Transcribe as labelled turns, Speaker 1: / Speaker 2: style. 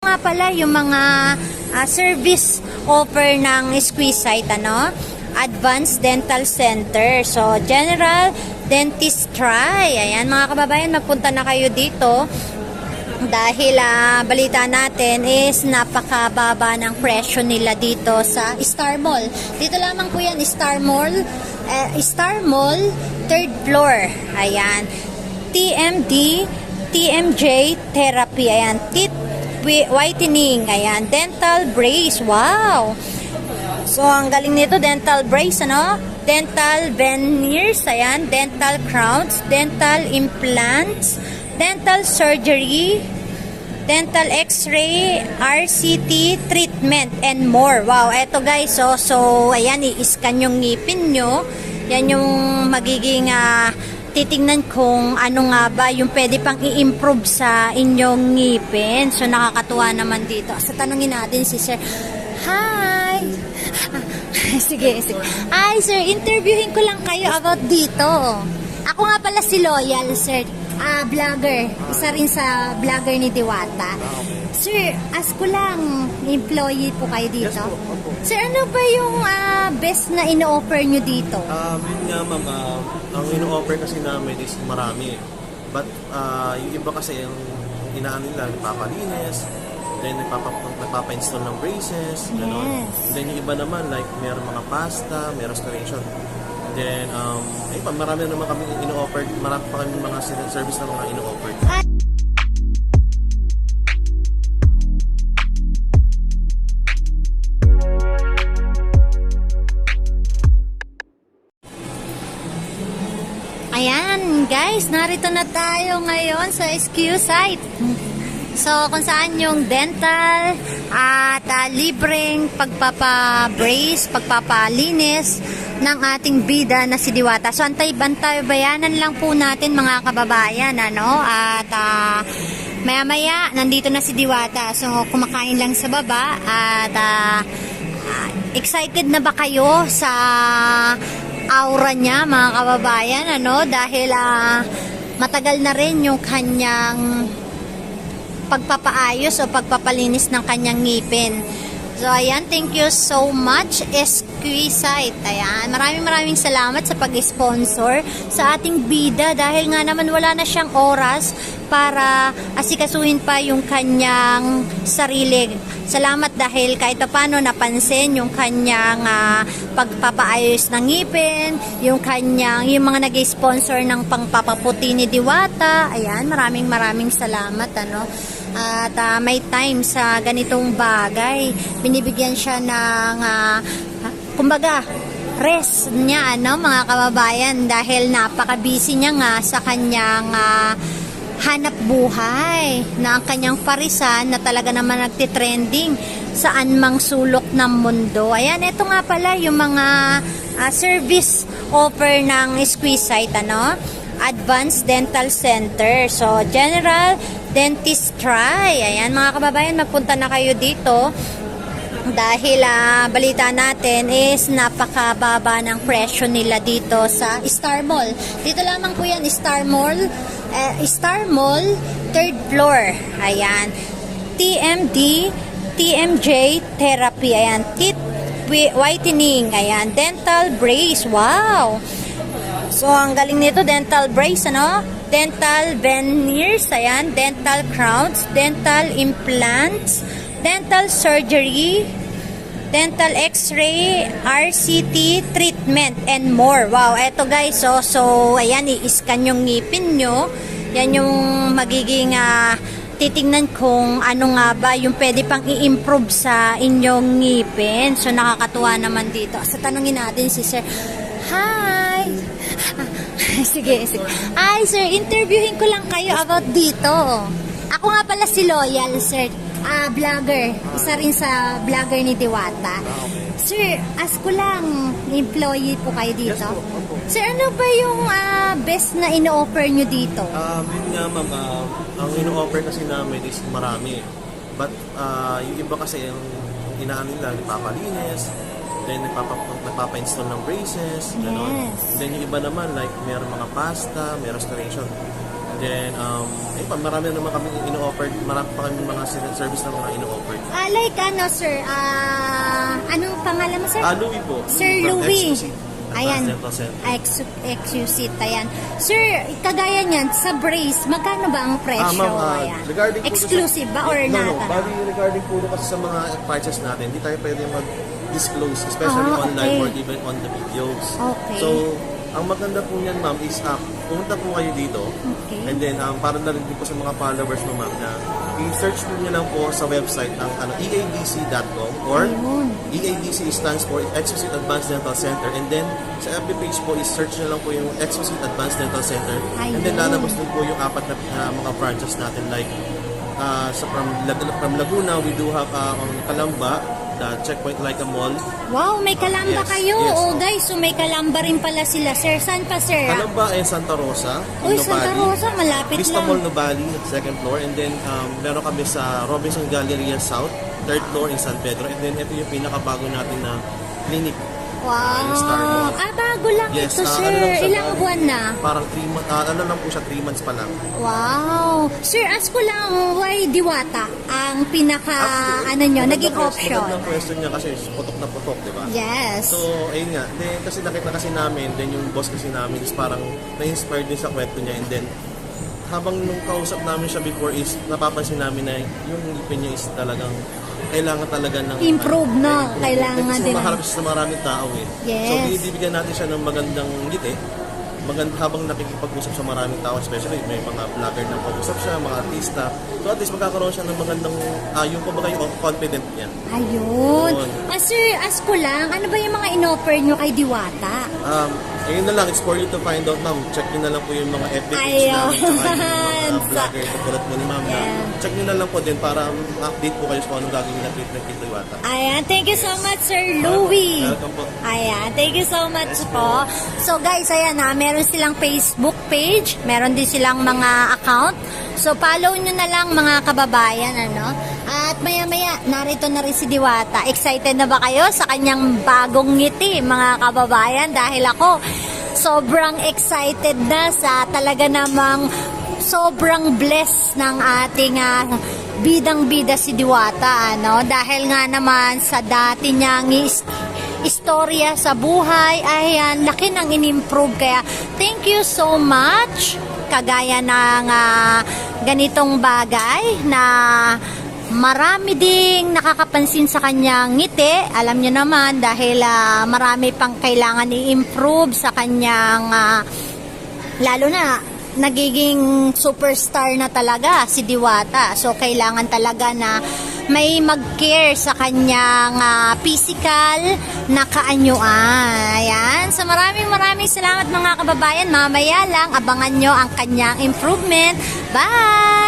Speaker 1: Nga pala yung mga service offer ng Squeezite, Advanced Dental Center. So, General Dentistry. Ayan, mga kababayan, magpunta na kayo dito dahil balita natin is napakababa ng presyo nila dito sa Star Mall. Dito lamang po yan, Star Mall. Star Mall, 3rd floor. Ayan. TMD, TMJ Therapy. Ayan. Teeth whitening. Ayan. Dental brace. Wow! So, ang galing nito, dental brace, dental veneers, ayan, dental crowns, dental implants, dental surgery, dental x-ray, RCT treatment, and more. Wow, eto guys, so ayan, i-scan yung ngipin nyo. Yan yung magiging titingnan kung ano nga ba yung pwede pang i-improve sa inyong ngipin. So, nakakatuwa naman dito. So, tanungin natin si Sir. Hi! Sige. Ay, sir, interviewin ko lang kayo about dito. Ako nga pala si Loyal, sir. Vlogger. Isa rin sa vlogger ni Diwata. Sir, ask ko lang, employee po kayo dito?
Speaker 2: Yes po.
Speaker 1: Sir, ano ba yung best na ino-offer nyo dito?
Speaker 2: Yun nga ma'am, ang ino-offer kasi namin is marami. But yung iba kasi yung inaano nila, nagpapalinis, then nagpapa-install ng braces, gano'n.
Speaker 1: Yes.
Speaker 2: Then yung iba naman, like meron mga pasta, may restoration. Then, ayun pa, marami naman kami ino-offer, marami pa kami mga service na mga ino-offer.
Speaker 1: Ayan, guys, narito na tayo ngayon sa Squeezite. So, kung saan yung dental at libreng pagpapabrace, pagpapalinis ng ating bida na si Diwata. So, antay-bantayan lang po natin mga kababayan, At maya-maya, nandito na si Diwata. So, kumakain lang sa baba at excited na ba kayo sa aura niya, mga kababayan, Dahil matagal na rin yung kanyang pagpapaayos o pagpapalinis ng kanyang ngipin. So, ayan, thank you so much, Squeezite. Ayan, maraming salamat sa pag-sponsor sa ating bida dahil nga naman wala na siyang oras para asikasuhin pa yung kanyang sarili. Salamat dahil kahit paano napansin yung kanyang pagpapaayos ng ngipin, yung mga nag-sponsor ng pangpapaputi ni Diwata. Ayan, maraming salamat, At may time sa ganitong bagay. Binibigyan siya ng kumbaga rest niya, mga kababayan, dahil napaka-busy niya nga sa kanyang hanap buhay, na ang kanyang parisan na talaga naman nagtitrending saan mang sulok ng mundo. Ayan, ito nga pala yung mga service offer ng Squeezite, Advanced Dental Center. So, General Dentistry. Ayan, mga kababayan, magpunta na kayo dito dahil balita natin is napakababa ng presyo nila dito sa Star Mall. Dito lamang po yan, Star Mall. Star Mall, 3rd floor. Ayan. TMD, TMJ Therapy. Ayan. Teeth whitening. Ayan. Dental brace. Wow! So, ang galing nito, dental brace, dental veneers, ayan, dental crowns, dental implants, dental surgery, dental x-ray, RCT treatment, and more. Wow, eto guys, so ayan, i-scan yung ngipin nyo. Yan yung magiging titingnan kung ano nga ba yung pwede pang i-improve sa inyong ngipin. So, nakakatuwa naman dito. So, tanungin natin si Sir. Hi! Sige. Ay, sir, interviewin ko lang kayo about dito. Ako nga pala si Loyal, sir. Vlogger. Isa rin sa vlogger ni Diwata. Sir, ask ko lang, employee po kayo dito?
Speaker 2: Yes po.
Speaker 1: Sir, ano ba yung best na ino-offer nyo dito?
Speaker 2: Yun nga ma'am, ang ino-offer kasi namin is marami. But yung iba kasi yung inaano nila, nagpapalinis, then nagpapa-install ng braces, gano'n.
Speaker 1: Yes.
Speaker 2: Then yung iba naman, like meron mga pasta, may restoration. Then, marami naman kami ino-offer. Marami pa kami mga service na mga ino-offer.
Speaker 1: Like ano, sir? Anong pangalan mo, sir?
Speaker 2: Louis po.
Speaker 1: Sir
Speaker 2: From
Speaker 1: Louis.
Speaker 2: XQC,
Speaker 1: Ayan.
Speaker 2: Dental Center.
Speaker 1: Exusit, ayan. Sir, kagaya niyan, sa brace, magkano ba ang presyo?
Speaker 2: Ma'am,
Speaker 1: Ayan.
Speaker 2: regarding po
Speaker 1: Exclusive ba or
Speaker 2: no,
Speaker 1: not?
Speaker 2: bali regarding po kasi sa mga prices natin, hindi tayo pwede mag-disclose, especially online
Speaker 1: okay.
Speaker 2: or even on the videos.
Speaker 1: Okay.
Speaker 2: So, ang maganda po niyan, ma'am, is pumunta po kayo dito.
Speaker 1: Okay.
Speaker 2: And then, para na rin din po sa mga followers mo, ma'am, na i-search po niyo lang po sa website ang eadc.com or
Speaker 1: Ayun.
Speaker 2: EADC stands for Exquisite Advanced Dental Center. And then, sa FB page po, is-search nyo lang po yung Exquisite Advanced Dental Center. And then,
Speaker 1: Ayun.
Speaker 2: lalabas din po yung 4 na mga branches natin. Like, from Laguna, we do have on Calamba, the Checkpoint Like a Mall.
Speaker 1: Wow, may Kalamba
Speaker 2: Yes,
Speaker 1: kayo.
Speaker 2: yes.
Speaker 1: Oh, guys, so may Kalamba rin pala sila, sir. Saan pa, sir?
Speaker 2: Calamba and Santa Rosa.
Speaker 1: Uy,
Speaker 2: in
Speaker 1: Santa
Speaker 2: Nubali.
Speaker 1: Rosa, malapit
Speaker 2: Vista
Speaker 1: lang.
Speaker 2: Mall Nubali, second floor. And then, meron kami sa Robinson Galleria South, third floor in San Pedro. And then, ito yung pinakabago natin na clinic.
Speaker 1: Wow.
Speaker 2: Star Mall.
Speaker 1: Bago lang
Speaker 2: Yes,
Speaker 1: ito, sir.
Speaker 2: ano lang siya,
Speaker 1: Ilang buwan na?
Speaker 2: Parang 3 months, ano lang po siya, 3 months pa lang.
Speaker 1: Wow. Sir, ask ko lang, why Diwata ang pinaka, nyo, naging option?
Speaker 2: Magandang question niya kasi putok na putok, di ba?
Speaker 1: Yes.
Speaker 2: So, ayun nga. Then, kasi nakita kasi namin, then yung boss kasi namin is parang na-inspired din sa kwento niya. And then, habang nung kausap namin siya before is napapansin namin na yung ngipin niya is talagang kailangan talaga ng
Speaker 1: Improve na. Kailangan
Speaker 2: kasi
Speaker 1: din.
Speaker 2: maharap siya sa maraming tao eh.
Speaker 1: Yes.
Speaker 2: So, binibigyan natin siya ng magandang ngiti. Habang nakikipag-usap sa maraming tao, especially may mga vlogger na pag-usap siya, mga artista. So at least magkakaroon siya ng magandang, yung kumbaga yung confident niya.
Speaker 1: Ayun.
Speaker 2: Yun.
Speaker 1: Sir, ask ko lang, ano ba yung mga in-offer nyo kay Diwata?
Speaker 2: Ayun na lang, it's for you to find out, ma'am. Check nyo na lang po yung mga FB page
Speaker 1: Ayun.
Speaker 2: namin, tsaka yung mga vlogger tulad mo ni ma'am. Na
Speaker 1: Yeah.
Speaker 2: check nyo na lang po din para ma-update po kayo sa kung anong gagawin na treatment kay Diwata.
Speaker 1: Ayan, thank you so much, Sir Louis.
Speaker 2: Welcome po.
Speaker 1: Ayan, thank you so much po. So guys, ayan meron silang Facebook page, meron din silang mga account. So follow nyo na lang mga kababayan, ano? At maya-maya, narito na rin si Diwata. Excited na ba kayo sa kanyang bagong ngiti, mga kababayan? Dahil ako, sobrang excited na sa talaga namang sobrang blessed ng ating bidang-bida si Diwata, ano? Dahil nga naman sa dati niyang istorya sa buhay, ayan, laki ng in-improve. Kaya, thank you so much. Kagaya ng ganitong bagay na marami ding nakakapansin sa kanyang ngiti. Alam nyo naman, dahil marami pang kailangan i-improve sa kanyang, lalo na, nagiging superstar na talaga si Diwata. So, kailangan talaga na may mag-care sa kanyang physical na kaanyuan. Ayan. So, maraming salamat mga kababayan. Mamaya lang, abangan nyo ang kanyang improvement. Bye!